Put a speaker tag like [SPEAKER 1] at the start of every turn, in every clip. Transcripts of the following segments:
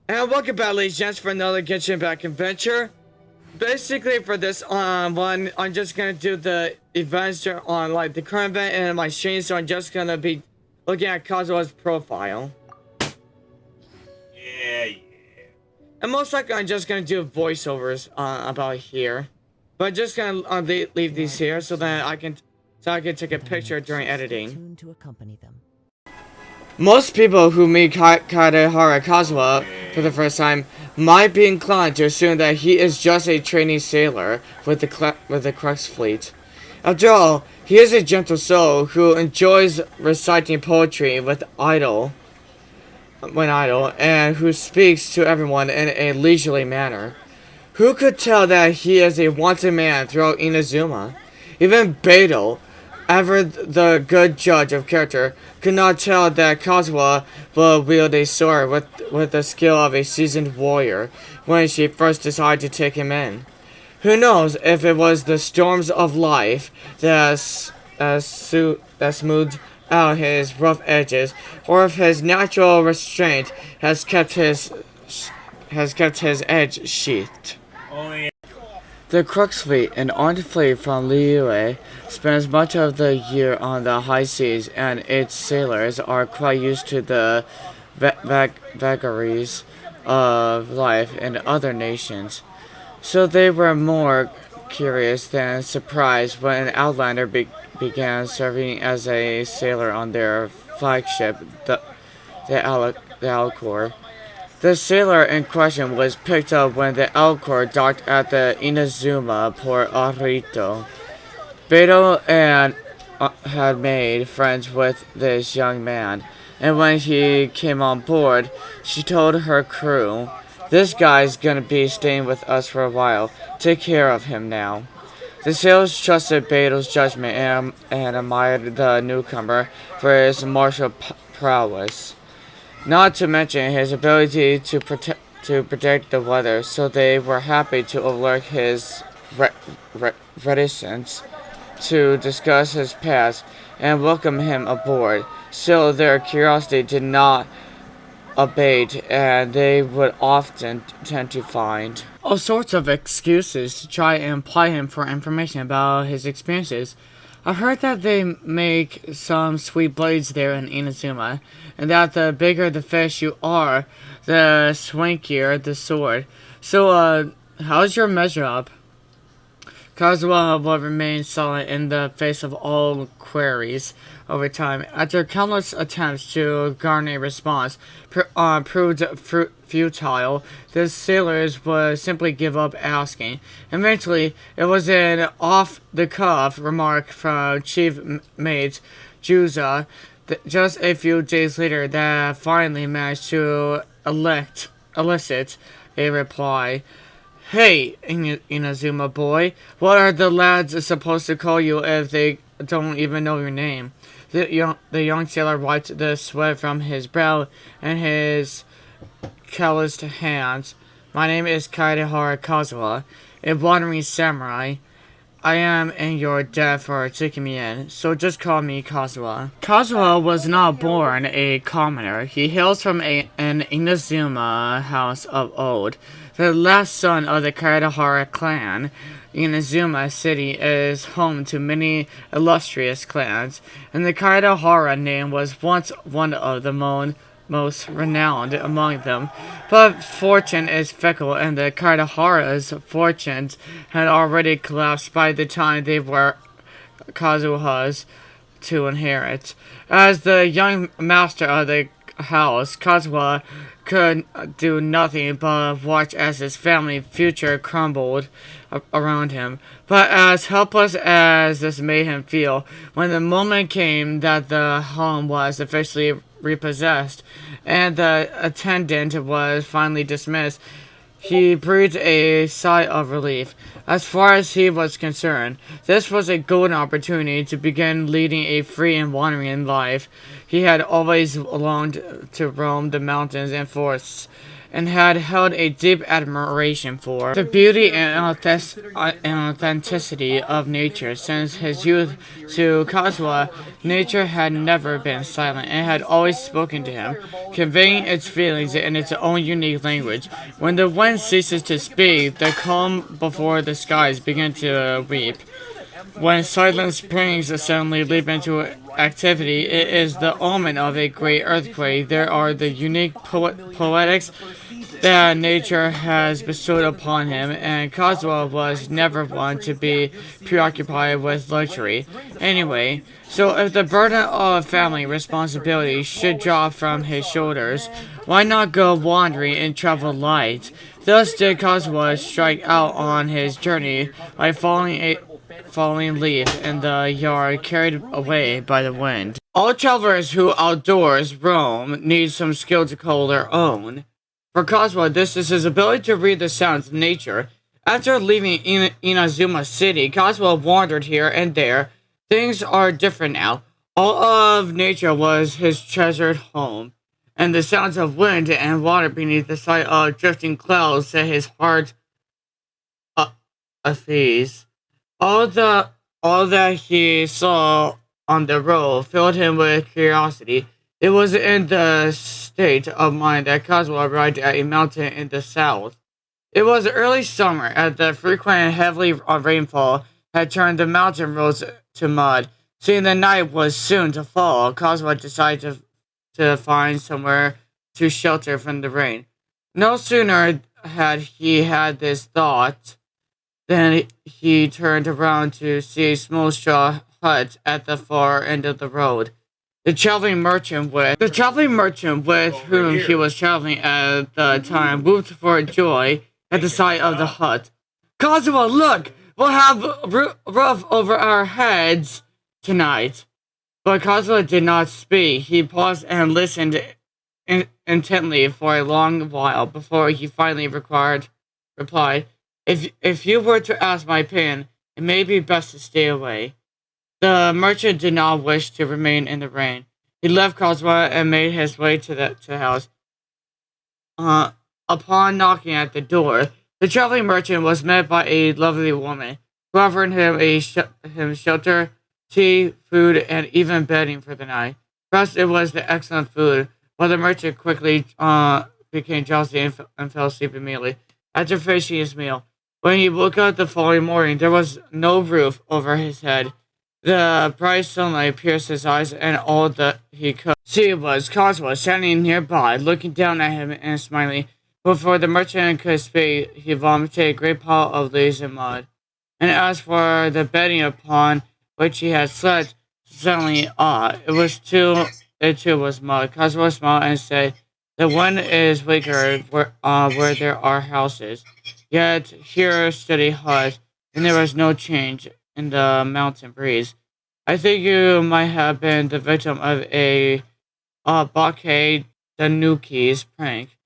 [SPEAKER 1] And welcome back, ladies and gents, for another Genshin Impact adventure. Basically, for this one, I'm just gonna do the events on like the current event and my stream, so I'm just gonna be looking at Kazuha's profile.
[SPEAKER 2] Yeah.
[SPEAKER 1] And most likely, I'm just gonna do voiceovers about here, but I'm just gonna leave these here so that I can take a picture during editing.
[SPEAKER 3] To accompany them.
[SPEAKER 1] Most people who meet Kaedehara Kazuha for the first time might be inclined to assume that he is just a trainee sailor with the Crux fleet. After all, he is a gentle soul who enjoys reciting poetry when idle, and who speaks to everyone in a leisurely manner. Who could tell that he is a wanted man throughout Inazuma? Even Beidou, ever the good judge of character, could not tell that Kazuha will wield a sword with the skill of a seasoned warrior when she first decided to take him in. Who knows if it was the storms of life that smoothed out his rough edges, or if his natural restraint has kept his edge sheathed.
[SPEAKER 2] Oh, yeah.
[SPEAKER 1] The Crux fleet, an armed fleet from Liyue, spends much of the year on the high seas, and its sailors are quite used to the vagaries of life in other nations. So they were more curious than surprised when an outlander began serving as a sailor on their flagship, the Alcor. The sailor in question was picked up when the Alcor docked at the Inazuma port Arito. Beidou had made friends with this young man, and when he came on board, she told her crew, "This guy's gonna be staying with us for a while. Take care of him now." The sailors trusted Beidou's judgment and admired the newcomer for his martial prowess. Not to mention his ability to predict the weather, so they were happy to overlook his reticence to discuss his past and welcome him aboard. Still, their curiosity did not abate, and they would often tend to find all sorts of excuses to try and ply him for information about his experiences. I heard that they make some sweet blades there in Inazuma, and that the bigger the fish you are, the swankier the sword. So, how's your measure up? Kazuha will remain silent in the face of all queries over time. After countless attempts to garner a response proved futile, the sailors would simply give up asking. Eventually, it was an off-the-cuff remark from Chief Mate Juza just a few days later that finally managed to elicit a reply. "Hey, Inazuma boy, what are the lads supposed to call you if they don't even know your name?" The young sailor wiped the sweat from his brow and his calloused hands. "My name is Kaedehara Kazuha, a wandering samurai. I am in your debt for taking me in, so just call me Kazuha." Kazuha was not born a commoner. He hails from an Inazuma house of old. The last son of the Kaedehara clan. Inazuma City is home to many illustrious clans, and the Kaedehara name was once one of the most renowned among them. But fortune is fickle, and the Kaedehara's fortunes had already collapsed by the time they were Kazuha's to inherit. As the young master of the house, Kazuha could do nothing but watch as his family future crumbled around him. But as helpless as this made him feel, when the moment came that the home was officially repossessed and the attendant was finally dismissed, he breathed a sigh of relief. As far as he was concerned, this was a golden opportunity to begin leading a free and wandering life. He had always longed to roam the mountains and forests and had held a deep admiration for the beauty and authenticity of nature. Since his youth to Kazuha, nature had never been silent and had always spoken to him, conveying its feelings in its own unique language. When the wind ceases to speak, the calm before the skies begin to weep. When silent springs suddenly leap into activity, it is the omen of a great earthquake. There are the unique poetics that nature has bestowed upon him, and Kazuha was never one to be preoccupied with luxury. Anyway, so if the burden of family responsibility should drop from his shoulders, why not go wandering and travel light? Thus did Kazuha strike out on his journey by falling leaf in the yard carried away by the wind. All travelers who outdoors roam need some skill to call their own. For Kazuha, this is his ability to read the sounds of nature. After leaving Inazuma City, Kazuha wandered here and there. Things are different now. All of nature was his treasured home, and the sounds of wind and water beneath the sight of drifting clouds set his heart at ease. All that he saw on the road filled him with curiosity. It was in the state of mind that Kazuha arrived at a mountain in the south. It was early summer, and the frequent heavy rainfall had turned the mountain roads to mud. Seeing the night was soon to fall, Kazuha decided to find somewhere to shelter from the rain. No sooner had he had this thought then he turned around to see a small straw hut at the far end of the road. The traveling merchant with whom he was traveling at the time whooped for joy at the sight of the hut. Kazuha, look! We'll have roof over our heads tonight. But Kazuha did not speak. He paused and listened intently for a long while before he finally replied. If you were to ask my opinion, it may be best to stay away. The merchant did not wish to remain in the rain. He left Kazuha and made his way to the house. Upon knocking at the door, the traveling merchant was met by a lovely woman who offered him shelter, tea, food, and even bedding for the night. Perhaps it was the excellent food, but the merchant quickly became drowsy and fell asleep immediately after finishing his meal. When he woke up the following morning, there was no roof over his head. The bright sunlight pierced his eyes, and all that he could see was Kazuha standing nearby, looking down at him and smiling. Before the merchant could speak, he vomited a great pile of leaves and mud. And as for the bedding upon which he had slept, suddenly, it too was mud. Kazuha smiled and said, "The wind is weaker where there are houses." Yet here stood a hut, and there was no change in the mountain breeze. I think you might have been the victim of a Bake Danuki's prank.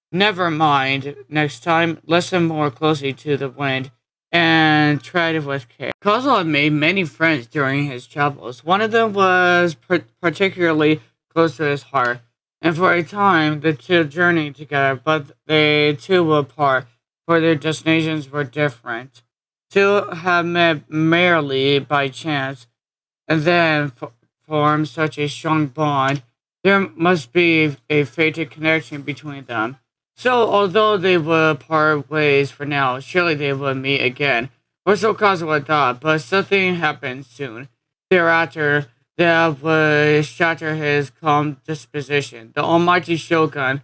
[SPEAKER 1] Never mind. Next time, listen more closely to the wind and tread with care. Kazuha made many friends during his travels. One of them was particularly close to his heart, and for a time the two journeyed together, but they too were apart for their destinations were different. To have met merely by chance and then form such a strong bond, there must be a fated connection between them. So, although they would part ways for now, surely they would meet again. Or so Kazuha thought, but something happened soon. Thereafter, that would shatter his calm disposition. The almighty Shogun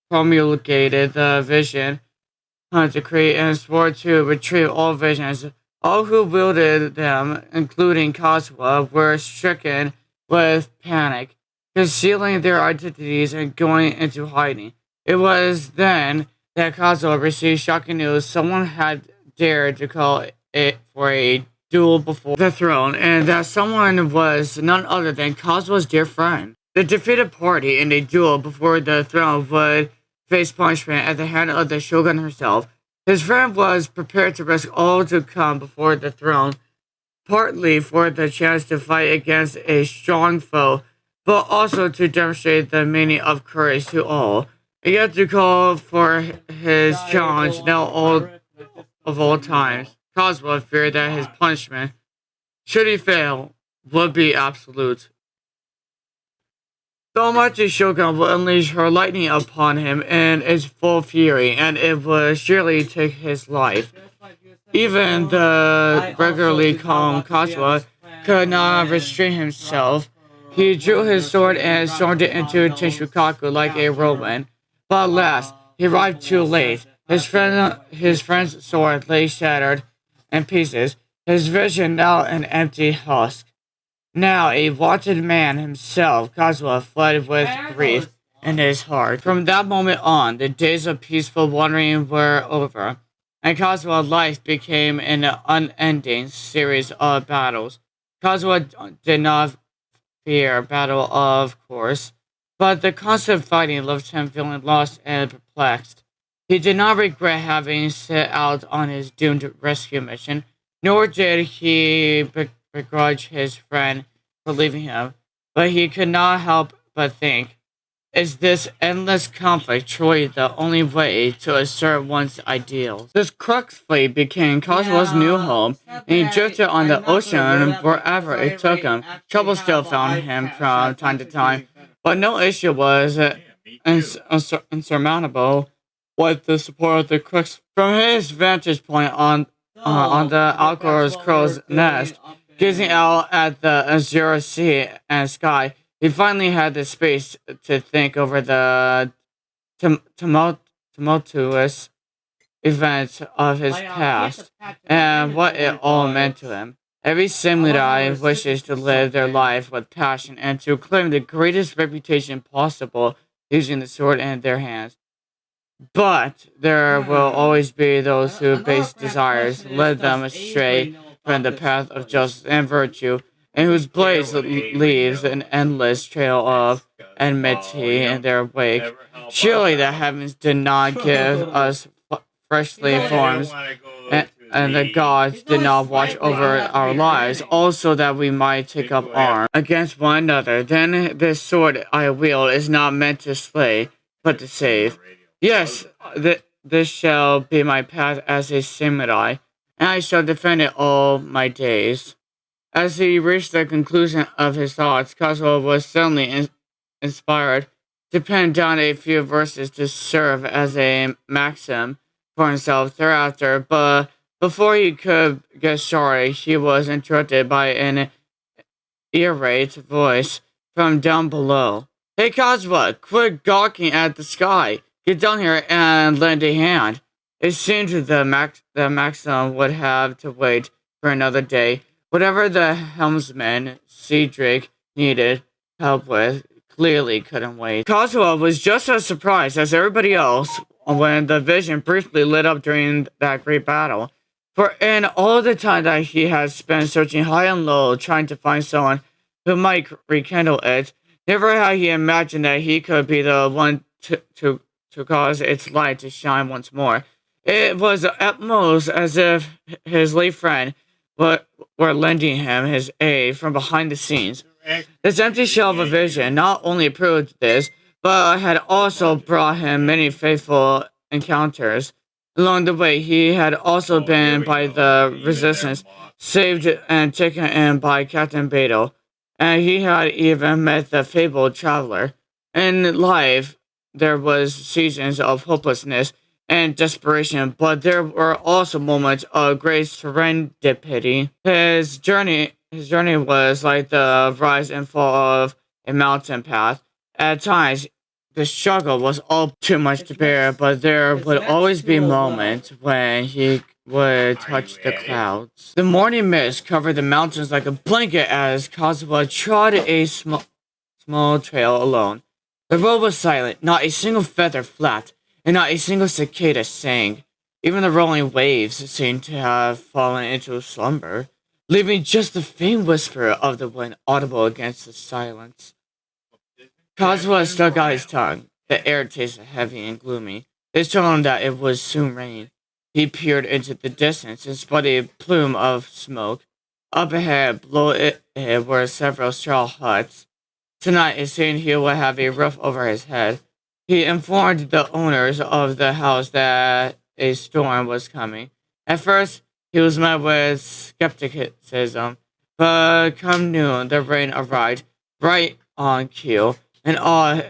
[SPEAKER 1] promulgated the vision decree and swore to retrieve all visions. All who wielded them, including Kazuha, were stricken with panic, concealing their identities and going into hiding. It was then that Kazuha received shocking news. Someone had dared to call it for a duel before the throne, and that someone was none other than Kazuha's dear friend. The defeated party in a duel before the throne would face punishment at the hand of the shogun herself. His friend was prepared to risk all to come before the throne, partly for the chance to fight against a strong foe, but also to demonstrate the meaning of courage to all. He had to call for his challenge now old of all times. Kazuha feared that his punishment, should he fail, would be absolute. The Almighty Shogun will unleash her lightning upon him in its full fury, and it will surely take his life. Even the regularly calm Kazuha could not restrain himself. He drew his sword and stormed it into Tenshukaku like a whirlwind. But alas, he arrived too late. His friend's sword lay shattered in pieces, his vision now an empty husk. Now a wanted man himself, Kazuha fled with grief in his heart. From that moment on, the days of peaceful wandering were over, and Kazuha's life became an unending series of battles. Kazuha did not fear battle, of course, but the constant fighting left him feeling lost and perplexed. He did not regret having set out on his doomed rescue mission, nor did he begrudge his friend for leaving him, but he could not help but think, is this endless conflict truly the only way to assert one's ideals? This crux fleet became Kazuha's new home, and he drifted on the ocean wherever it took him. Trouble still found him from time to time, but no issue was insurmountable with the support of the crux. From his vantage point on the Alcor's crow's nest, gazing out at the azure sea and sky, he finally had the space to think over the tumultuous events of his past and what it all meant to him. Every samurai wishes to live their life with passion and to claim the greatest reputation possible using the sword in their hands. But there will always be those whose base desires led them astray from the path of justice and virtue, and whose blaze leaves an endless trail of enmity in their wake. Surely the heavens did not give us freshly forms, and the gods did not watch over our lives, also that we might take up arms against one another. Then this sword I wield is not meant to slay, but to save. Yes, this shall be my path as a samurai, and I shall defend it all my days. As he reached the conclusion of his thoughts, Kazuo was suddenly inspired to pen down a few verses to serve as a maxim for himself thereafter, but before he could get started, he was interrupted by an irate voice from down below. Hey Kazuha, quit gawking at the sky. Get down here and lend a hand. It seemed the maxim would have to wait for another day. Whatever the helmsman, Cedric, needed help with clearly couldn't wait. Kazuha was just as surprised as everybody else when the vision briefly lit up during that great battle. For in all the time that he had spent searching high and low trying to find someone who might rekindle it, never had he imagined that he could be the one to cause its light to shine once more. It was at most as if his late friend were lending him his aid from behind the scenes. This empty shell of a vision not only proved this, but had also brought him many faithful encounters. Along the way, he had also been by the resistance, saved and taken in by Captain Beto, and he had even met the fabled traveler. In life, there was seasons of hopelessness and desperation, but there were also moments of great serendipity. His journey was like the rise and fall of a mountain path. At times, the struggle was all too much to bear, but there would always be moments when he would touch the clouds. The morning mist covered the mountains like a blanket as Kazuha trod a small trail alone. The road was silent, not a single feather flapped, and not a single cicada sang. Even the rolling waves seemed to have fallen into slumber, leaving just the faint whisper of the wind audible against the silence. Kazuha stuck out his tongue. The air tasted heavy and gloomy. This told him that it would soon rain. He peered into the distance and spotted a plume of smoke. Up ahead, below it were several straw huts. Tonight, it seemed he would have a roof over his head. He informed the owners of the house that a storm was coming. At first, he was met with skepticism, but come noon, the rain arrived right on cue, and all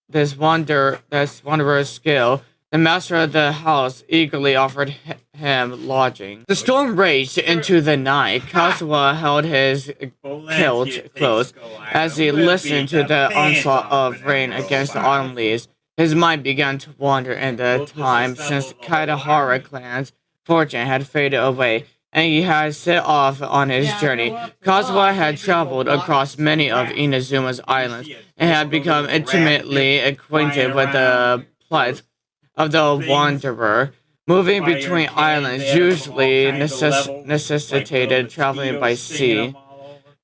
[SPEAKER 1] this wanderer's skill. The master of the house eagerly offered him lodging. The storm raged into the night. Kazuha held his kilt close as he listened to the onslaught of rain against the autumn leaves. His mind began to wander in the time since Kaedehara clan's fortune had faded away, and he had set off on his journey. Kazuha had traveled across many of Inazuma's islands and had become intimately acquainted with the plight of the wanderer. Moving between islands usually necessitated traveling by sea.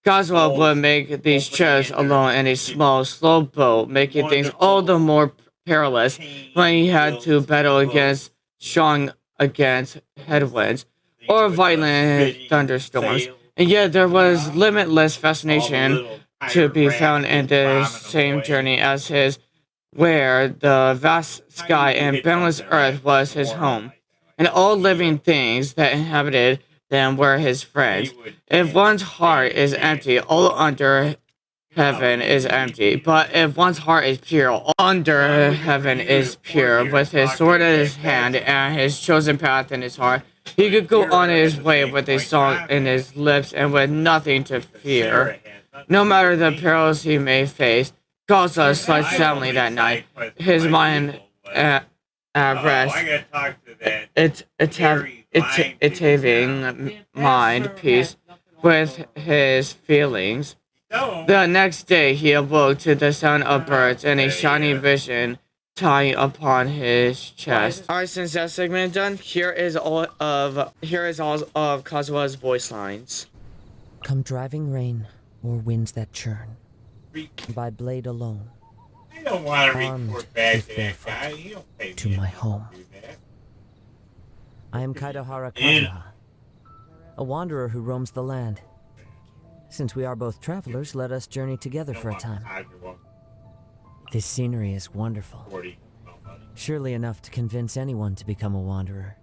[SPEAKER 1] Kazuha would make these trips alone in a small, slow boat, making things all the more perilous when he had to battle against headwinds or violent thunderstorms. And yet there was limitless fascination to be found in this same journey as his, where the vast sky and boundless earth was his home, and all living things that inhabited them were his friends. If one's heart is empty, all under heaven is empty. But if one's heart is pure, all under heaven is pure. With his sword in his hand and his chosen path in his heart, he could go on his way with a song in his lips and with nothing to fear. No matter the perils he may face, Kazuha slept soundly that night, his mind at rest. It's having mind peace with his feelings. The next day, he awoke to the sound of birds and a shiny vision tying upon his chest. Alright, since that segment is done, here is all of Kazuha's voice lines.
[SPEAKER 2] Come driving rain or winds that churn, by blade alone,
[SPEAKER 3] I don't want to
[SPEAKER 2] armed
[SPEAKER 3] report back
[SPEAKER 2] with
[SPEAKER 3] to
[SPEAKER 2] their
[SPEAKER 3] that guy. He don't pay me
[SPEAKER 2] to my
[SPEAKER 3] enough to
[SPEAKER 2] home.
[SPEAKER 3] do that.
[SPEAKER 2] I am Kaedehara Kazuha, a wanderer who roams the land. Since we are both travelers, let us journey together for a time. This scenery is wonderful, surely enough to convince anyone to become a wanderer.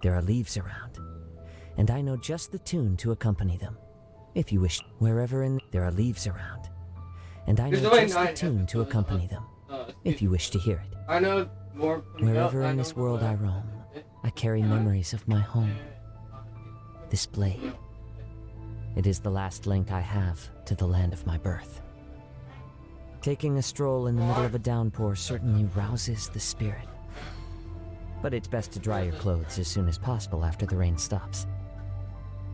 [SPEAKER 2] There are leaves around, and I know just the tune to accompany them. If you wish, there are leaves around, and I know just the tune to accompany them. If you wish to hear it.
[SPEAKER 1] I know more.
[SPEAKER 2] Wherever in this world I roam, I carry memories of my home. This blade, it is the last link I have to the land of my birth. Taking a stroll in the middle of a downpour certainly rouses the spirit. But it's best to dry your clothes as soon as possible after the rain stops.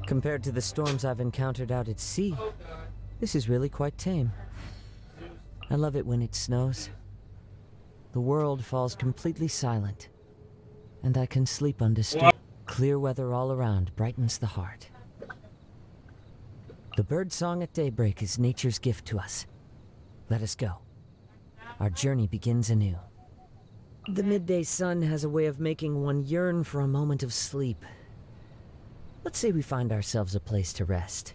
[SPEAKER 2] Compared to the storms I've encountered out at sea, this is really quite tame. I love it when it snows. The world falls completely silent, and I can sleep undisturbed. Clear weather all around brightens the heart. The bird song at daybreak is nature's gift to us. Let us go. Our journey begins anew. The midday sun has a way of making one yearn for a moment of sleep. Let's say we find ourselves a place to rest.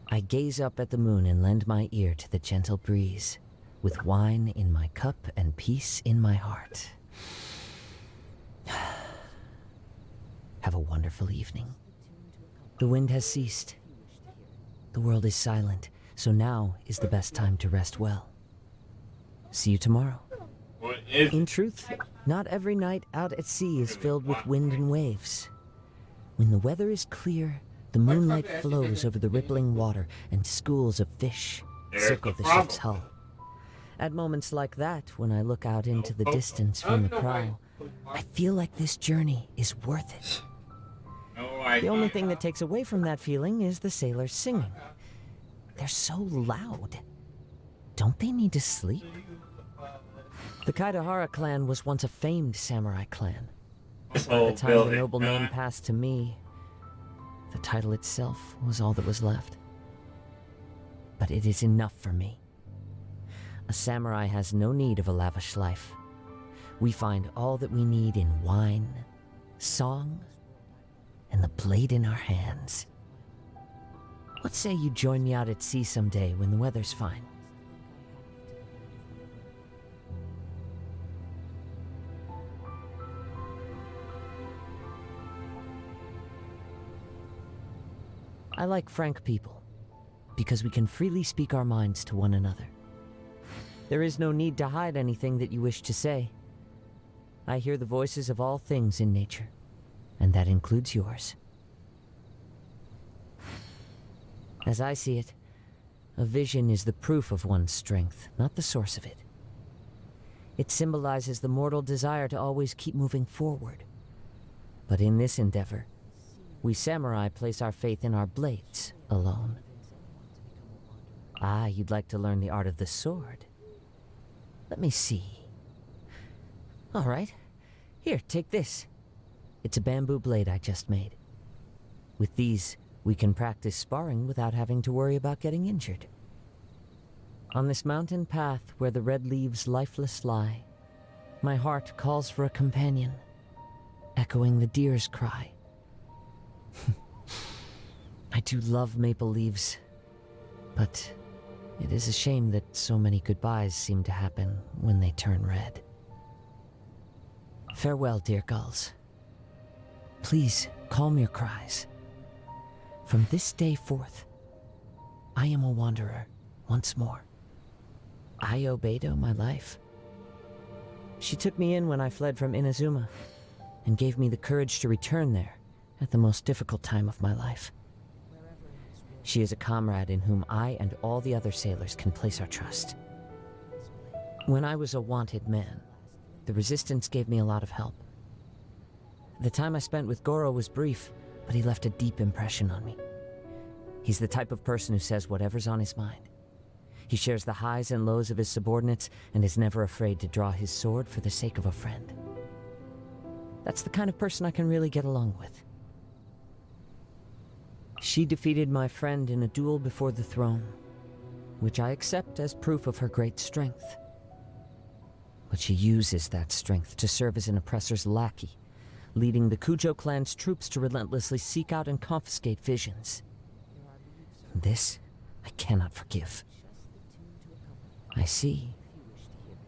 [SPEAKER 2] I gaze up at the moon and lend my ear to the gentle breeze, with wine in my cup and peace in my heart. Have a wonderful evening. The wind has ceased. The world is silent, so now is the best time to rest well. See you tomorrow. In truth, not every night out at sea is filled with wind and waves. When the weather is clear, the moonlight flows over the rippling water and schools of fish circle the ship's hull. At moments like that, when I look out into the distance from the prow, I feel like this journey is worth it. The only thing that takes away from that feeling is the sailors singing. They're so loud. Don't they need to sleep? The Kaedehara clan was once a famed samurai clan. By the time the noble name passed to me, the title itself was all that was left. But it is enough for me. A samurai has no need of a lavish life. We find all that we need in wine, song, and the blade in our hands. Let's say you join me out at sea someday when the weather's fine. I like frank people, because we can freely speak our minds to one another. There is no need to hide anything that you wish to say. I hear the voices of all things in nature, and that includes yours. As I see it, a vision is the proof of one's strength, not the source of it. It symbolizes the mortal desire to always keep moving forward. But in this endeavor, we samurai place our faith in our blades alone. Ah, you'd like to learn the art of the sword. Let me see. All right. Here, take this. It's a bamboo blade I just made. With these, we can practice sparring without having to worry about getting injured. On this mountain path where the red leaves lifeless lie, my heart calls for a companion, echoing the deer's cry. I do love maple leaves, but it is a shame that so many goodbyes seem to happen when they turn red. Farewell, dear gulls. Please calm your cries. From this day forth, I am a wanderer once more. I owe Beidou my life. She took me in when I fled from Inazuma, and gave me the courage to return there at the most difficult time of my life. She is a comrade in whom I and all the other sailors can place our trust. When I was a wanted man, the Resistance gave me a lot of help. The time I spent with Goro was brief, but he left a deep impression on me. He's the type of person who says whatever's on his mind. He shares the highs and lows of his subordinates and is never afraid to draw his sword for the sake of a friend. That's the kind of person I can really get along with. She defeated my friend in a duel before the throne, which I accept as proof of her great strength. But she uses that strength to serve as an oppressor's lackey, leading the Kujo clan's troops to relentlessly seek out and confiscate visions. This, I cannot forgive. I see.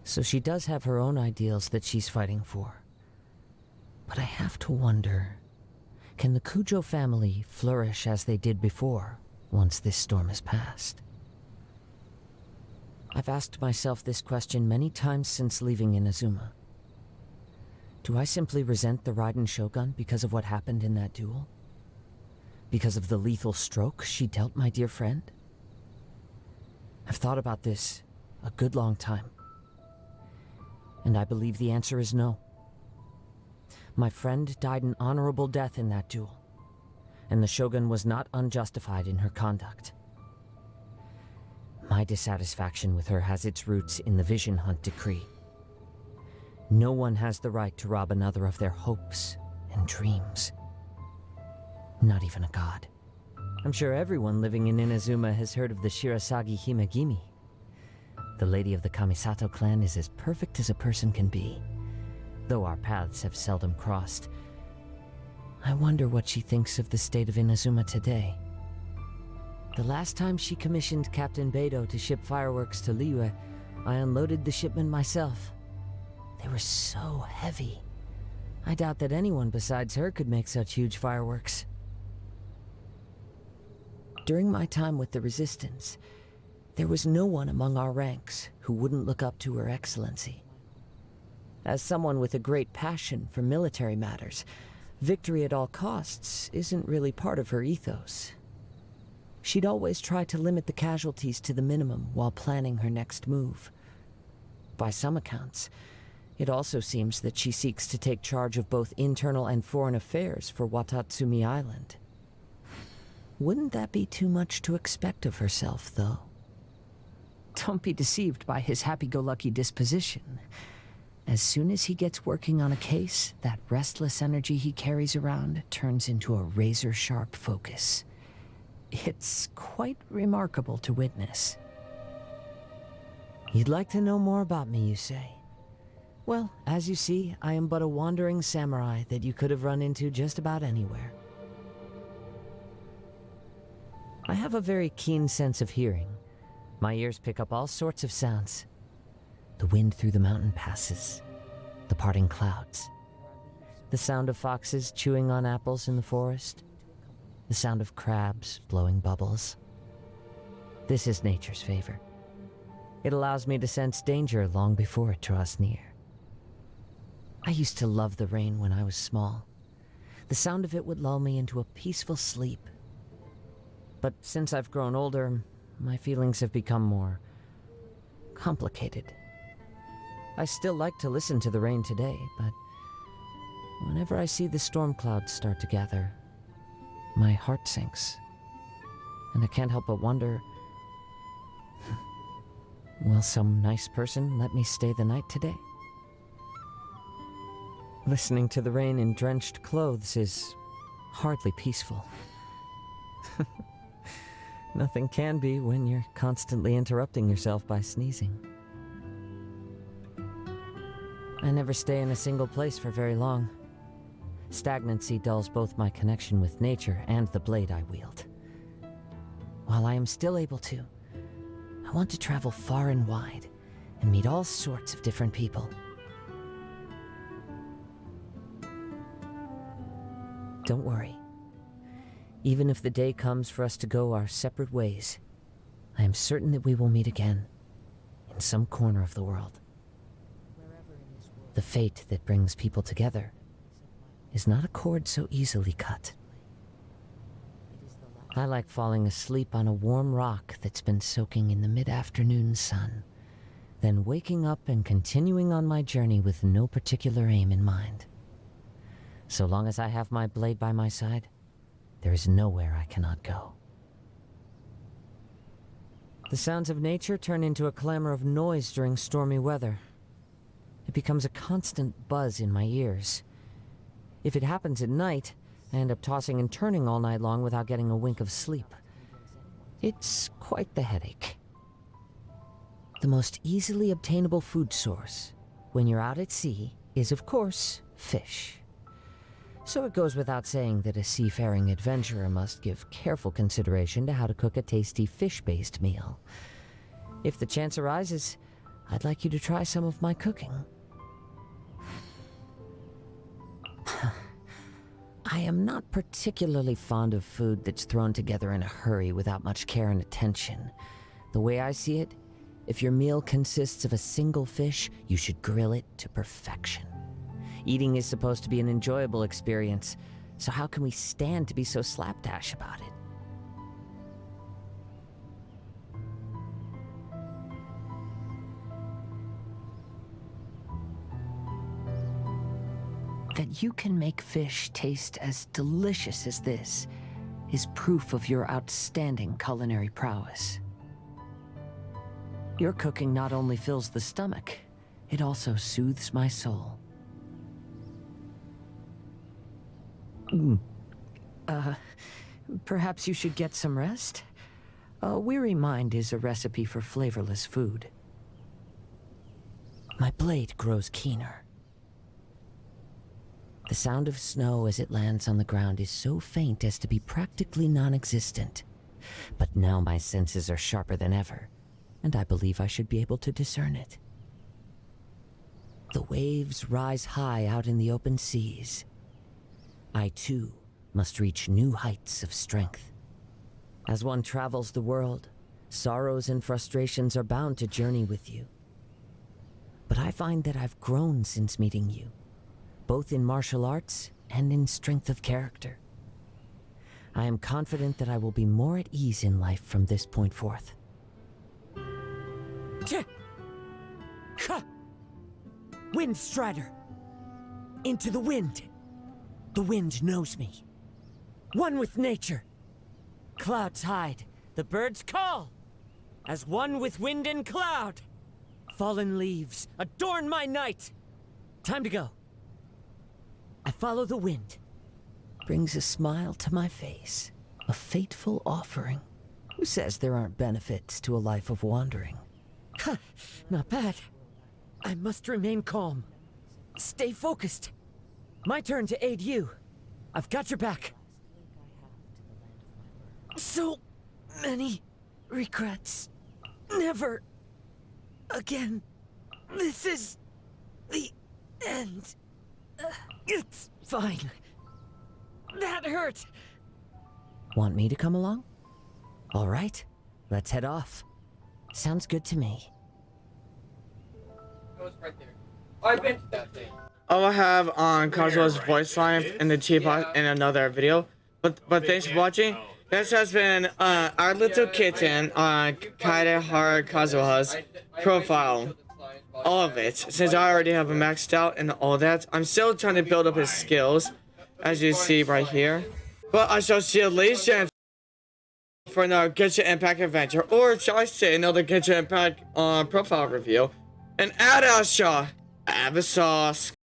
[SPEAKER 2] So she does have her own ideals that she's fighting for. But I have to wonder, can the Kujo family flourish as they did before, once this storm has passed? I've asked myself this question many times since leaving Inazuma. Do I simply resent the Raiden Shogun because of what happened in that duel? Because of the lethal stroke she dealt my dear friend? I've thought about this a good long time, and I believe the answer is no. My friend died an honorable death in that duel, and the Shogun was not unjustified in her conduct. My dissatisfaction with her has its roots in the Vision Hunt decree. No one has the right to rob another of their hopes and dreams. Not even a god. I'm sure everyone living in Inazuma has heard of the Shirasagi Himegimi. The lady of the Kamisato clan is as perfect as a person can be, though our paths have seldom crossed. I wonder what she thinks of the state of Inazuma today. The last time she commissioned Captain Beidou to ship fireworks to Liyue, I unloaded the shipment myself. They were so heavy. I doubt that anyone besides her could make such huge fireworks. During my time with the Resistance, there was no one among our ranks who wouldn't look up to Her Excellency. As someone with a great passion for military matters, victory at all costs isn't really part of her ethos. She'd always try to limit the casualties to the minimum while planning her next move. By some accounts, it also seems that she seeks to take charge of both internal and foreign affairs for Watatsumi Island. Wouldn't that be too much to expect of herself, though? Don't be deceived by his happy-go-lucky disposition. As soon as he gets working on a case, that restless energy he carries around turns into a razor-sharp focus. It's quite remarkable to witness. You'd like to know more about me, you say? Well, as you see, I am but a wandering samurai that you could have run into just about anywhere. I have a very keen sense of hearing. My ears pick up all sorts of sounds. The wind through the mountain passes, the parting clouds, the sound of foxes chewing on apples in the forest, the sound of crabs blowing bubbles. This is nature's favor. It allows me to sense danger long before it draws near. I used to love the rain when I was small. The sound of it would lull me into a peaceful sleep. But since I've grown older, my feelings have become more complicated. I still like to listen to the rain today, but whenever I see the storm clouds start to gather, my heart sinks. And I can't help but wonder, will some nice person let me stay the night today? Listening to the rain in drenched clothes is hardly peaceful. Nothing can be when you're constantly interrupting yourself by sneezing. I never stay in a single place for very long. Stagnancy dulls both my connection with nature and the blade I wield. While I am still able to, I want to travel far and wide and meet all sorts of different people. Don't worry. Even if the day comes for us to go our separate ways, I am certain that we will meet again in some corner of the world. The fate that brings people together is not a cord so easily cut. I like falling asleep on a warm rock that's been soaking in the mid-afternoon sun, then waking up and continuing on my journey with no particular aim in mind. So long as I have my blade by my side, there is nowhere I cannot go. The sounds of nature turn into a clamor of noise during stormy weather. It becomes a constant buzz in my ears. If it happens at night, I end up tossing and turning all night long without getting a wink of sleep. It's quite the headache. The most easily obtainable food source when you're out at sea is, of course, fish. So it goes without saying that a seafaring adventurer must give careful consideration to how to cook a tasty fish-based meal. If the chance arises, I'd like you to try some of my cooking. I am not particularly fond of food that's thrown together in a hurry without much care and attention. The way I see it, if your meal consists of a single fish, you should grill it to perfection. Eating is supposed to be an enjoyable experience, so how can we stand to be so slapdash about it? That you can make fish taste as delicious as this is proof of your outstanding culinary prowess. Your cooking not only fills the stomach, it also soothes my soul. Perhaps you should get some rest? A weary mind is a recipe for flavorless food. My blade grows keener. The sound of snow as it lands on the ground is so faint as to be practically non-existent. But now my senses are sharper than ever, and I believe I should be able to discern it. The waves rise high out in the open seas. I, too, must reach new heights of strength. As one travels the world, sorrows and frustrations are bound to journey with you. But I find that I've grown since meeting you, both in martial arts and in strength of character. I am confident that I will be more at ease in life from this point forth. Wind Strider! Into the wind! The wind knows me. One with nature. Clouds hide, the birds call. As one with wind and cloud. Fallen leaves adorn my night. Time to go. I follow the wind. Brings a smile to my face. A fateful offering. Who says there aren't benefits to a life of wandering? Not bad. I must remain calm. Stay focused. My turn to aid you. I've got your back. So many regrets. Never again. This is the end. It's fine. That hurt. Want me to come along? All right, let's head off. Sounds good to me.
[SPEAKER 1] I will have on Kazuha's voice line in the teapot in another video. But thanks for watching. This has been our little kitten on Kaedehara Kazuha's profile. All of it, since I already have him maxed out and all that. I'm still trying to build up his skills, as you see right here. But I shall see you later for another Genshin Impact adventure, or shall I say another Genshin Impact profile review. And Adasha, Abyssos.